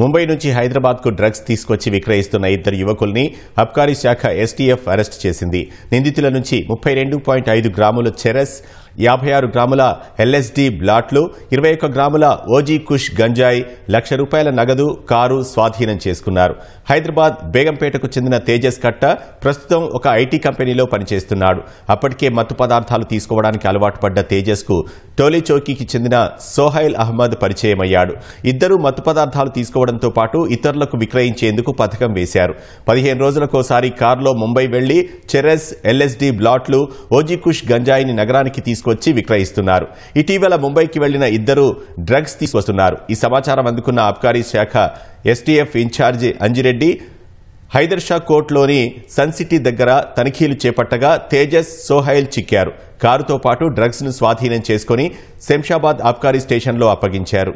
ముంబై నుంచి హైదరాబాద్కు డ్రగ్స్ తీసుకొచ్చి విక్రయిస్తున్న ఇద్దరు యువకుల్ని అబ్కారీ శాఖ ఎస్టీఎఫ్ అరెస్టు చేసింది. నిందితుల నుంచి 32.5 గ్రాముల చెరస్, 56 గ్రాముల ఎల్ఎస్డీ బ్లాట్లు, 21 గ్రాముల ఓజీ కుష్ గంజాయి, ₹1,00,000 నగదు, కారు స్వాధీనం చేసుకున్నారు. హైదరాబాద్ బేగంపేటకు చెందిన తేజస్ కట్ట ప్రస్తుతం ఒక ఐటీ కంపెనీలో పనిచేస్తున్నాడు. అప్పటికే మత్తు పదార్థాలు తీసుకోవడానికి అలవాటు పడ్డ తేజస్ కు టోలీ చౌకీకి చెందిన సోహైల్ అహ్మద్ పరిచయమయ్యాడు. ఇద్దరూ మత్తు పదార్థాలు తీసుకోవడంతో పాటు ఇతరులకు విక్రయించేందుకు పథకం వేశారు. 15 రోజులకోసారి కారులో ముంబై వెళ్లి చెరస్, ఎల్ఎస్డీ బ్లాట్లు, ఓజీ కుష్ గంజాయిని నగరానికి తీసుకొచ్చి విక్రయిస్తున్నారు. ఇటీవల ముంబైకి వెళ్లిన ఇద్దరు డ్రగ్స్ తీసుకొస్తున్నారు. ఈ సమాచారం అందుకున్న అబ్కారీ శాఖ ఎస్టీఎఫ్ ఇన్ఛార్జి అంజిరెడ్డి హైదర్ షా కోర్టులోని సన్ సిటీ దగ్గర తనిఖీలు చేపట్టగా తేజస్, సోహైల్ చిక్కారు. కారుతో పాటు డ్రగ్స్ ను స్వాధీనం చేసుకుని శంషాబాద్ అబ్కారీ స్టేషన్లో అప్పగించారు.